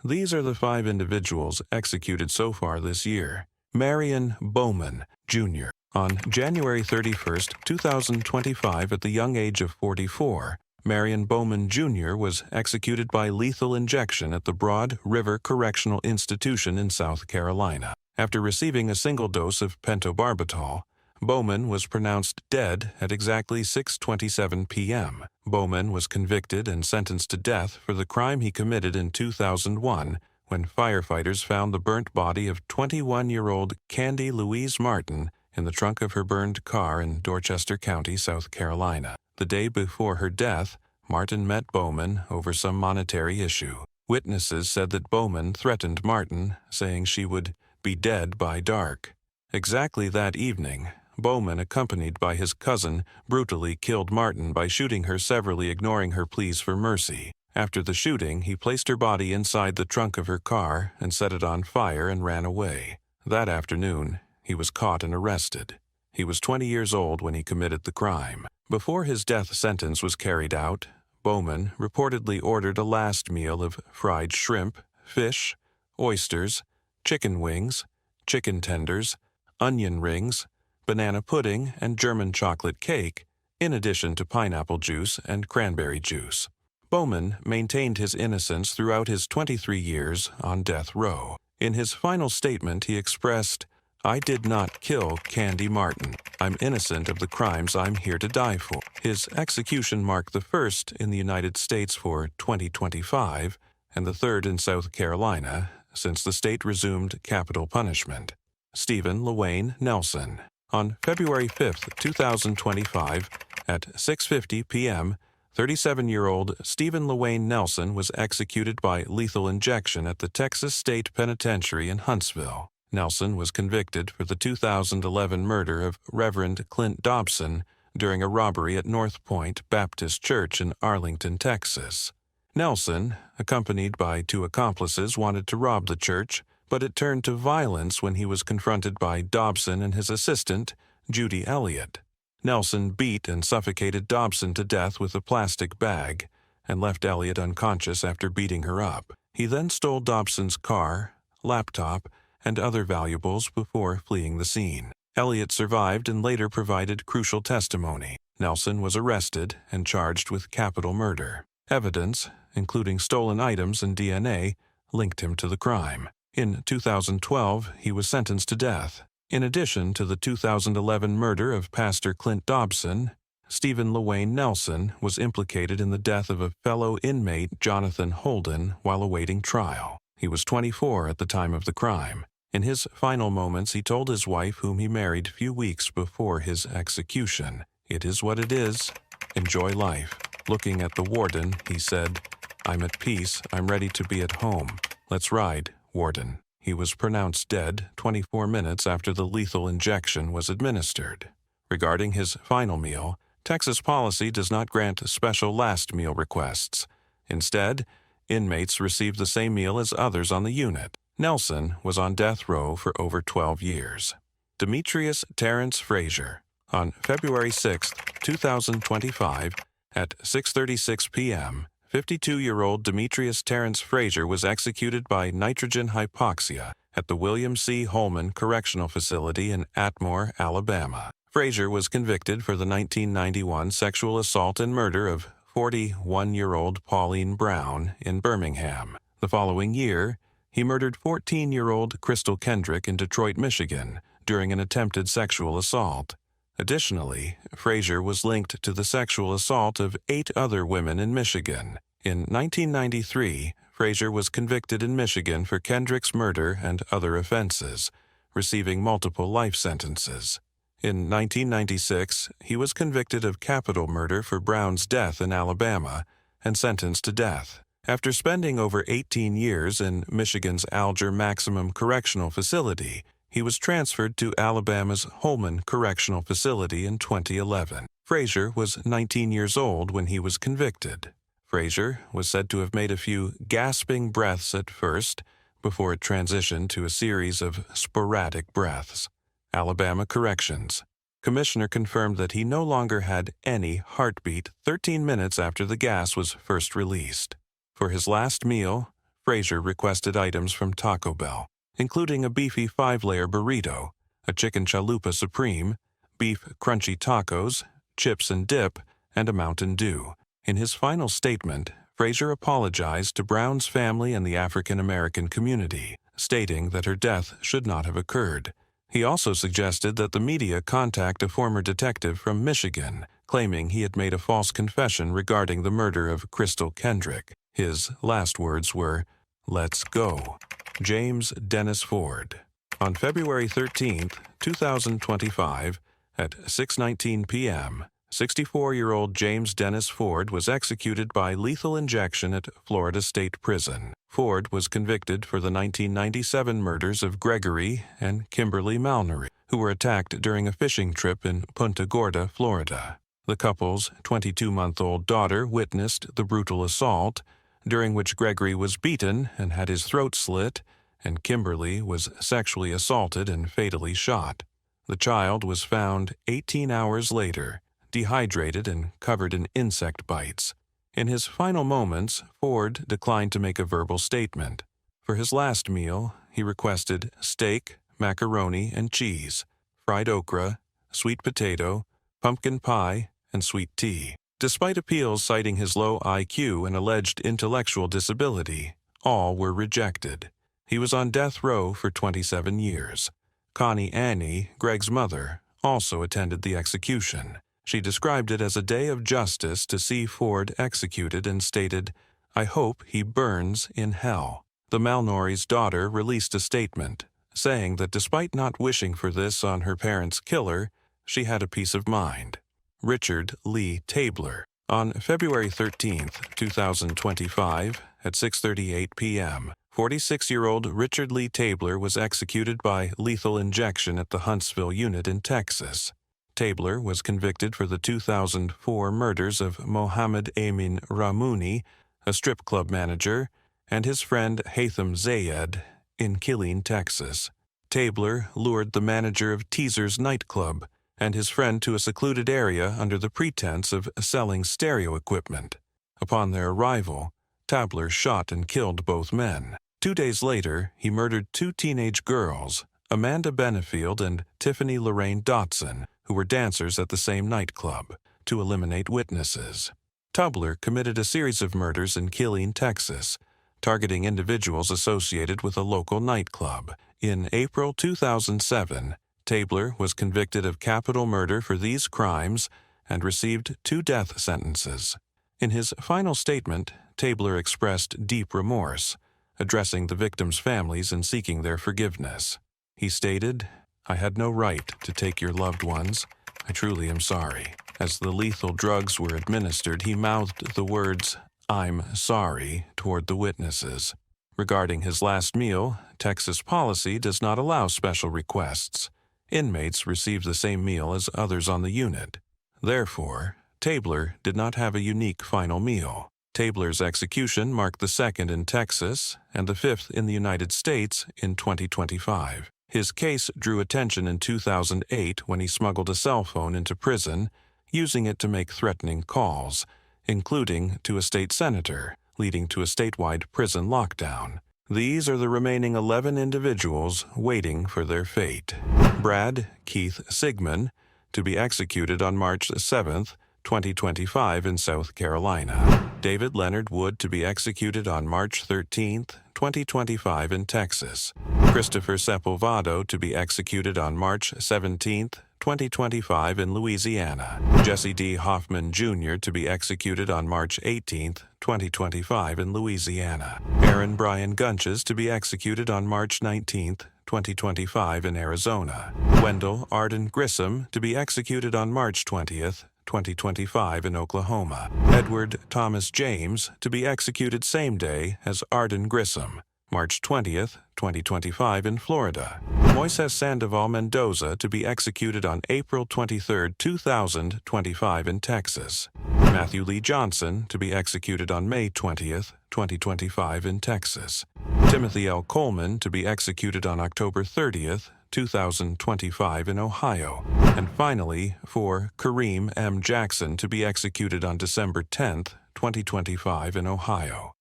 These are the 5 individuals executed so far this year. Marian Bowman, Jr. On January 31, 2025, at the young age of 44, Marian Bowman, Jr. was executed by lethal injection at the Broad River Correctional Institution in South Carolina. After receiving a single dose of pentobarbital, Bowman was pronounced dead at exactly 6:27 p.m. Bowman was convicted and sentenced to death for the crime he committed in 2001 when firefighters found the burnt body of 21-year-old Candy Louise Martin in the trunk of her burned car in Dorchester County, South Carolina. The day before her death, Martin met Bowman over some monetary issue. Witnesses said that Bowman threatened Martin, saying she would be dead by dark. Exactly that evening, Bowman, accompanied by his cousin, brutally killed Martin by shooting her, severally ignoring her pleas for mercy. After the shooting, he placed her body inside the trunk of her car and set it on fire and ran away. That afternoon, he was caught and arrested. He was 20 years old when he committed the crime. Before his death sentence was carried out, Bowman reportedly ordered a last meal of fried shrimp, fish, oysters, chicken wings, chicken tenders, onion rings, banana pudding, and German chocolate cake, in addition to pineapple juice and cranberry juice. Bowman maintained his innocence throughout his 23 years on death row. In his final statement, he expressed, "I did not kill Candy Martin. I'm innocent of the crimes I'm here to die for." His execution marked the first in the United States for 2025 and the third in South Carolina since the state resumed capital punishment. Stephen LaWayne Nelson. On February 5, 2025, at 6:50 p.m., 37-year-old Stephen LaWayne Nelson was executed by lethal injection at the Texas State Penitentiary in Huntsville. Nelson was convicted for the 2011 murder of Reverend Clint Dobson during a robbery at North Point Baptist Church in Arlington, Texas. Nelson, accompanied by 2 accomplices, wanted to rob the church, but it turned to violence when he was confronted by Dobson and his assistant, Judy Elliott. Nelson beat and suffocated Dobson to death with a plastic bag and left Elliott unconscious after beating her up. He then stole Dobson's car, laptop, and other valuables before fleeing the scene. Elliott survived and later provided crucial testimony. Nelson was arrested and charged with capital murder. Evidence, including stolen items and DNA, linked him to the crime. In 2012, he was sentenced to death. In addition to the 2011 murder of Pastor Clint Dobson, Stephen LaWayne Nelson was implicated in the death of a fellow inmate, Jonathan Holden, while awaiting trial. He was 24 at the time of the crime. In his final moments, he told his wife, whom he married few weeks before his execution, "It is what it is. Enjoy life." Looking at the warden, he said, "I'm at peace. I'm ready to be at home. Let's ride, warden." He was pronounced dead 24 minutes after the lethal injection was administered. Regarding his final meal, Texas policy does not grant special last meal requests. Instead, inmates receive the same meal as others on the unit. Nelson was on death row for over 12 years. Demetrius Terrence Frasier. On February 6, 2025, at 6:36 p.m., 52-year-old Demetrius Terrence Frasier was executed by nitrogen hypoxia at the William C. Holman Correctional Facility in Atmore, Alabama. Frasier was convicted for the 1991 sexual assault and murder of 41-year-old Pauline Brown in Birmingham. The following year, he murdered 14-year-old Crystal Kendrick in Detroit, Michigan, during an attempted sexual assault. Additionally, Frasier was linked to the sexual assault of 8 other women in Michigan. In 1993, Frasier was convicted in Michigan for Kendrick's murder and other offenses, receiving multiple life sentences. In 1996, he was convicted of capital murder for Brown's death in Alabama and sentenced to death. After spending over 18 years in Michigan's Alger Maximum Correctional Facility, he was transferred to Alabama's Holman Correctional Facility in 2011. Frasier was 19 years old when he was convicted. Frasier was said to have made a few gasping breaths at first, before it transitioned to a series of sporadic breaths. Alabama Corrections. Commissioner confirmed that he no longer had any heartbeat 13 minutes after the gas was first released. For his last meal, Frasier requested items from Taco Bell, including a beefy 5-layer burrito, a chicken chalupa supreme, beef crunchy tacos, chips and dip, and a Mountain Dew. In his final statement, Frasier apologized to Brown's family and the African American community, stating that her death should not have occurred. He also suggested that the media contact a former detective from Michigan, claiming he had made a false confession regarding the murder of Crystal Kendrick. His last words were, "Let's go." James Dennis Ford. On February 13, 2025, at 6:19 p.m., 64-year-old James Dennis Ford was executed by lethal injection at Florida State Prison. Ford was convicted for the 1997 murders of Gregory and Kimberly Malnery, who were attacked during a fishing trip in Punta Gorda, Florida. The couple's 22-month-old daughter witnessed the brutal assault, during which Gregory was beaten and had his throat slit, and Kimberly was sexually assaulted and fatally shot. The child was found 18 hours later, dehydrated and covered in insect bites. In his final moments, Ford declined to make a verbal statement. For his last meal, he requested steak, macaroni and cheese, fried okra, sweet potato, pumpkin pie, and sweet tea. Despite appeals citing his low IQ and alleged intellectual disability, all were rejected. He was on death row for 27 years. Connie Annie, Greg's mother, also attended the execution. She described it as a day of justice to see Ford executed and stated, "I hope he burns in hell." The Malnory's daughter released a statement, saying that despite not wishing for this on her parents' killer, she had a peace of mind. Richard Lee Tabler. On February 13, 2025, at 6:38 p.m., 46-year-old Richard Lee Tabler was executed by lethal injection at the Huntsville unit in Texas. Tabler was convicted for the 2004 murders of Mohammed Amin Ramouni, a strip club manager, and his friend Haitham Zayed in Killeen, Texas. Tabler lured the manager of Teaser's nightclub and his friend to a secluded area under the pretense of selling stereo equipment. Upon their arrival, Tabler shot and killed both men. 2 days later, he murdered 2 teenage girls, Amanda Benefield and Tiffany Lorraine Dotson, who were dancers at the same nightclub, to eliminate witnesses. Tabler committed a series of murders in Killeen, Texas, targeting individuals associated with a local nightclub. In April 2007, Tabler was convicted of capital murder for these crimes and received 2 death sentences. In his final statement, Tabler expressed deep remorse, addressing the victims' families and seeking their forgiveness. He stated, "I had no right to take your loved ones. I truly am sorry." As the lethal drugs were administered, he mouthed the words, "I'm sorry," toward the witnesses. Regarding his last meal, Texas policy does not allow special requests. Inmates receive the same meal as others on the unit. Therefore, Tabler did not have a unique final meal. Tabler's execution marked the 2nd in Texas and the 5th in the United States in 2025. His case drew attention in 2008 when he smuggled a cell phone into prison, using it to make threatening calls, including to a state senator, leading to a statewide prison lockdown. These are the remaining 11 individuals waiting for their fate. Brad Keith Sigmund, to be executed on March 7, 2025 in South Carolina. David Leonard Wood, to be executed on March 13, 2025 in Texas. Christopher Sepulvado, to be executed on March 17, 2025 in Louisiana. Jesse D. Hoffman Jr. to be executed on March 18, 2025 in Louisiana. Aaron Brian Gunches to be executed on March 19, 2025 in Arizona. Wendell Arden Grissom to be executed on March 20th, 2025 in Oklahoma. Edward Thomas James to be executed same day as Arden Grissom, March 20th, 2025 in Florida. Moises Sandoval Mendoza to be executed on April 23, 2025 in Texas. Matthew Lee Johnson to be executed on May 20th, 2025 in Texas. Timothy L. Coleman to be executed on October 30th, 2025 in Ohio. And finally, for Kareem M. Jackson to be executed on December 10th, 2025 in Ohio.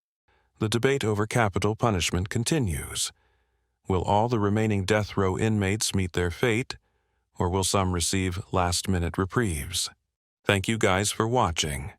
the debate over capital punishment continues. Will all the remaining death row inmates meet their fate, or will some receive last-minute reprieves? Thank you guys for watching.